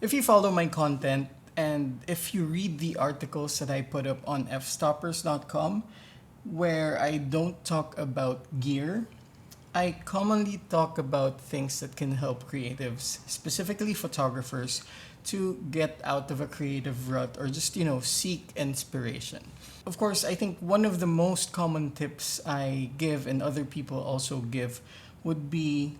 If you follow my content and if you read the articles that I put up on fstoppers.com, where I don't talk about gear, I commonly talk about things that can help creatives, specifically photographers, to get out of a creative rut or just, seek inspiration. Of course, I think one of the most common tips I give and other people also give would be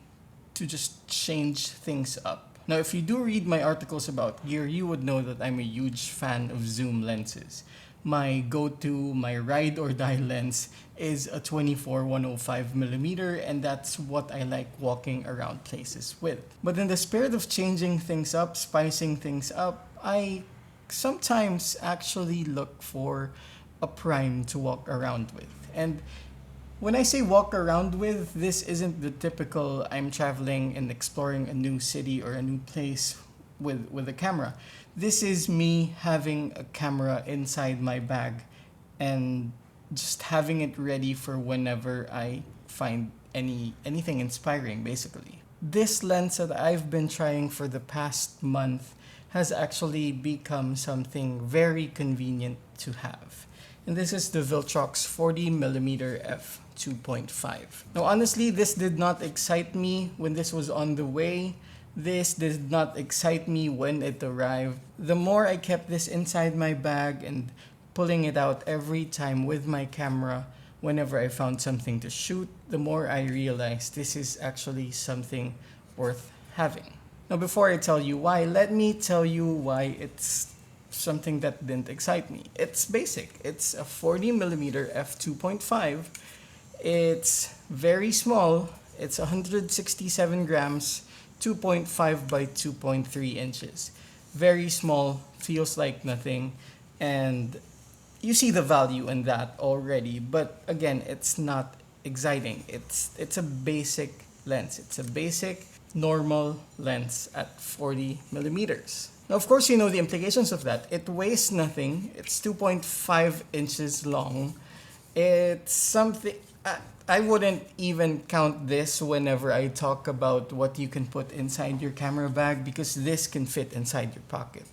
to just change things up. Now, if you do read my articles about gear, you would know that I'm a huge fan of zoom lenses. My go-to, my ride or die lens is a 24-105mm, and that's what I like walking around places with. But in the spirit of changing things up, spicing things up, I sometimes actually look for a prime to walk around with. And when I say walk around with, this isn't the typical I'm traveling and exploring a new city or a new place with a camera. This is me having a camera inside my bag and just having it ready for whenever I find anything inspiring, basically. This lens that I've been trying for the past month has actually become something very convenient to have. And this is the Viltrox 40mm f2.5. Now, honestly, this did not excite me when this was on the way. This did not excite me when it arrived. The more I kept this inside my bag and pulling it out every time with my camera whenever I found something to shoot, the more I realized this is actually something worth having. Now, before I tell you why, let me tell you why it's something that didn't excite me. It's basic. It's a 40mm f2.5. It's very small. It's 167 grams, 2.5 by 2.3 inches. Very small, feels like nothing, and you see the value in that already. But again, it's not exciting. It's a basic lens. It's a basic normal lens at 40 millimeters. Now, of course, you know the implications of that. It weighs nothing. It's 2.5 inches long. It's something... I wouldn't even count this whenever I talk about what you can put inside your camera bag, because this can fit inside your pocket.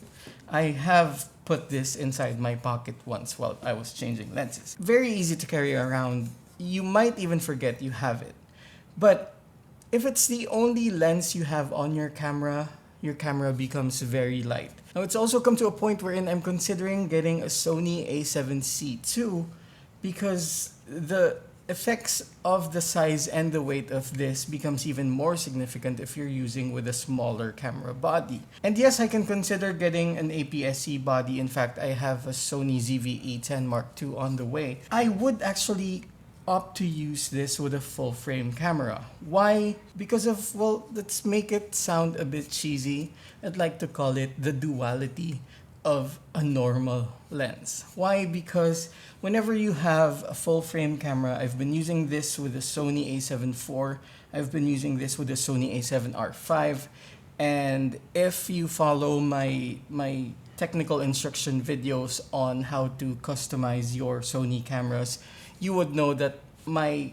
I have put this inside my pocket once while I was changing lenses. Very easy to carry around. You might even forget you have it. But if it's the only lens you have on your camera becomes very light. Now, it's also come to a point wherein I'm considering getting a Sony a7C II, because the effects of the size and the weight of this becomes even more significant if you're using with a smaller camera body. And yes, I can consider getting an APS-C body. In fact, I have a Sony ZV-E10 Mark II on the way. I would actually opt to use this with a full frame camera. Why? Because of, well, let's make it sound a bit cheesy. I'd like to call it the duality of a normal lens. Why? Because whenever you have a full frame camera, I've been using this with a Sony a7 IV, I've been using this with a Sony a7R5, and if you follow my technical instruction videos on how to customize your Sony cameras, you would know that my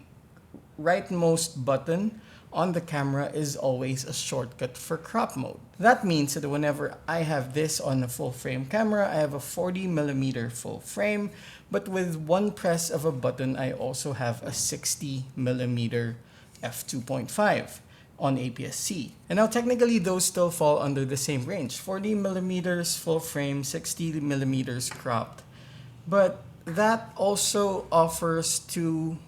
rightmost button on the camera is always a shortcut for crop mode. That means that whenever I have this on a full frame camera, I have a 40mm full frame, but with one press of a button, I also have a 60mm f2.5 on APS-C. And now technically those still fall under the same range, 40mm full frame, 60mm cropped. But that also offers two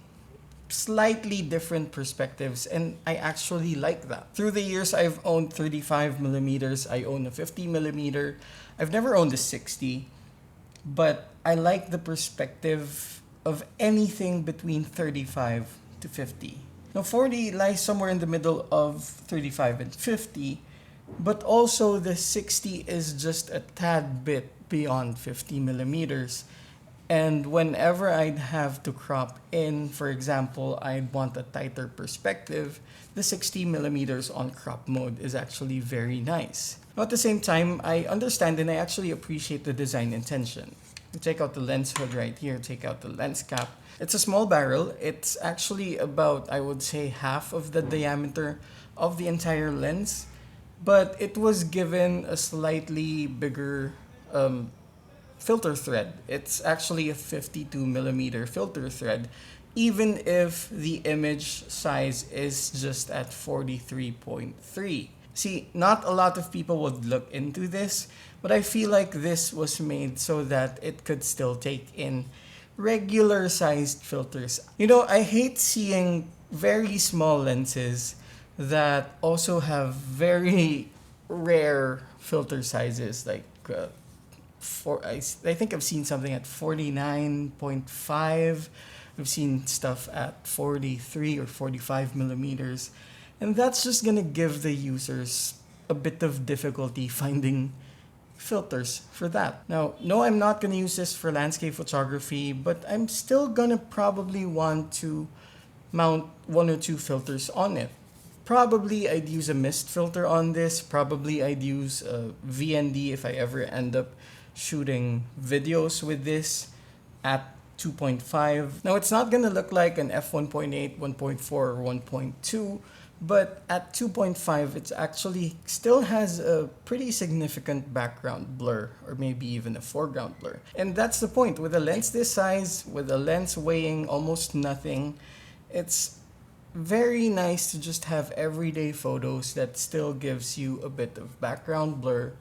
slightly different perspectives, and I actually like that. Through the years, I've owned 35mm, I own a 50mm, I've never owned a 60, but I like the perspective of anything between 35 to 50. Now, 40 lies somewhere in the middle of 35 and 50, but also the 60 is just a tad bit beyond 50mm. And whenever I'd have to crop in, for example, I'd want a tighter perspective, the 60mm on crop mode is actually very nice. Now, at the same time, I understand and I actually appreciate the design intention. You take out the lens hood right here, take out the lens cap. It's a small barrel. It's actually about, I would say, half of the diameter of the entire lens. but it was given a slightly bigger filter thread. It's actually a 52mm filter thread, even if the image size is just at 43.3. See, not a lot of people would look into this, but I feel like this was made so that it could still take in regular sized filters. You know, I hate seeing very small lenses that also have very rare filter sizes, like I think I've seen something at 49.5. I've seen stuff at 43 or 45 millimeters. And that's just gonna give the users a bit of difficulty finding filters for that. Now, no, I'm not gonna use this for landscape photography, but I'm still gonna probably want to mount one or two filters on it. Probably I'd use a mist filter on this. Probably I'd use a VND if I ever end up shooting videos with this at 2.5. Now, it's not gonna look like an f1.8, 1.4, or 1.2, but at 2.5, it actually still has a pretty significant background blur, or maybe even a foreground blur. And that's the point. With a lens this size, with a lens weighing almost nothing, it's very nice to just have everyday photos that still gives you a bit of background blur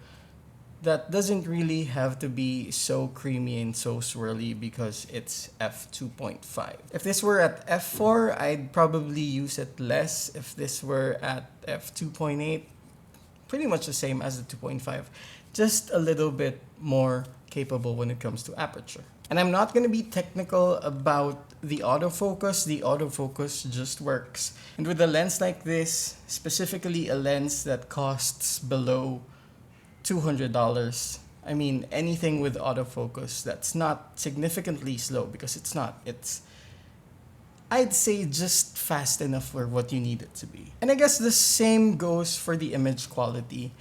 that doesn't really have to be so creamy and so swirly because it's f2.5. If this were at f4, I'd probably use it less. If this were at f2.8, pretty much the same as the 2.5, just a little bit more capable when it comes to aperture. And I'm not going to be technical about the autofocus. The autofocus just works. And with a lens like this, specifically a lens that costs below $200, I mean, anything with autofocus that's not significantly slow, because it's not. It's, I'd say, just fast enough for what you need it to be. And I guess the same goes for the image quality.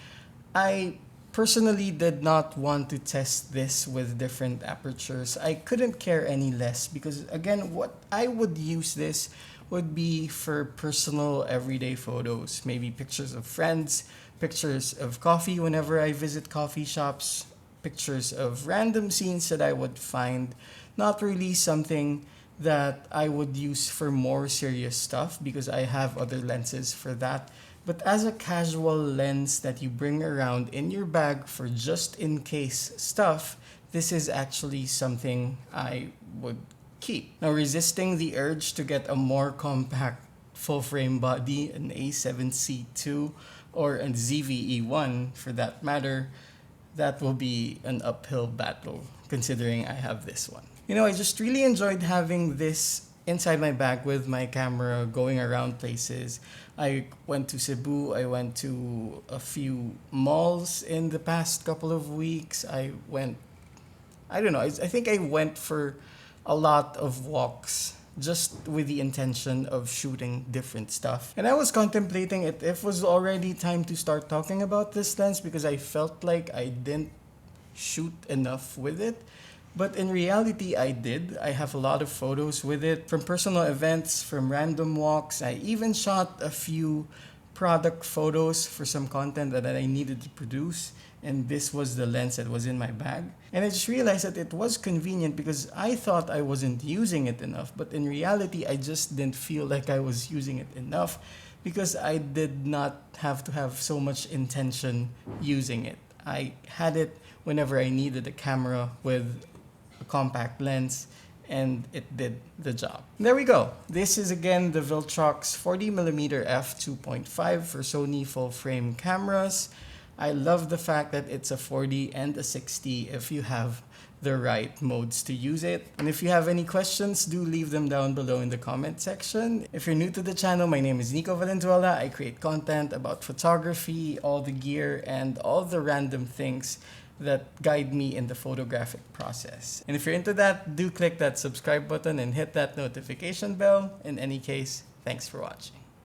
I personally did not want to test this with different apertures. I couldn't care any less because, again, what I would use this would be for personal everyday photos, maybe pictures of friends, pictures of coffee whenever I visit coffee shops, pictures of random scenes that I would find, not really something that I would use for more serious stuff because I have other lenses for that. But as a casual lens that you bring around in your bag for just in case stuff, this is actually something I would keep. Now, resisting the urge to get a more compact full frame body, an A7C2 or a ZVE1 for that matter, that will be an uphill battle considering I have this one. You know, I just really enjoyed having this inside my bag with my camera going around places. I went to Cebu, I went to a few malls in the past couple of weeks. I think I went for a lot of walks just with the intention of shooting different stuff. And I was contemplating if it was already time to start talking about this lens because I felt like I didn't shoot enough with it. But in reality, I did. I have a lot of photos with it from personal events, from random walks. I even shot a few product photos for some content that I needed to produce. And this was the lens that was in my bag. And I just realized that it was convenient because I thought I wasn't using it enough. But in reality, I just didn't feel like I was using it enough because I did not have to have so much intention using it. I had it whenever I needed a camera with a compact lens, and it did the job. There we go. This is again the Viltrox 40mm f2.5 for Sony full frame cameras. I love the fact that it's a 40 and a 60 if you have the right modes to use it. And if you have any questions, do leave them down below in the comment section. If you're new to the channel, my name is Nicco Valenzuela. I create content about photography, all the gear, and all the random things that guide me in the photographic process. And if you're into that, do click that subscribe button and hit that notification bell. In any case, thanks for watching.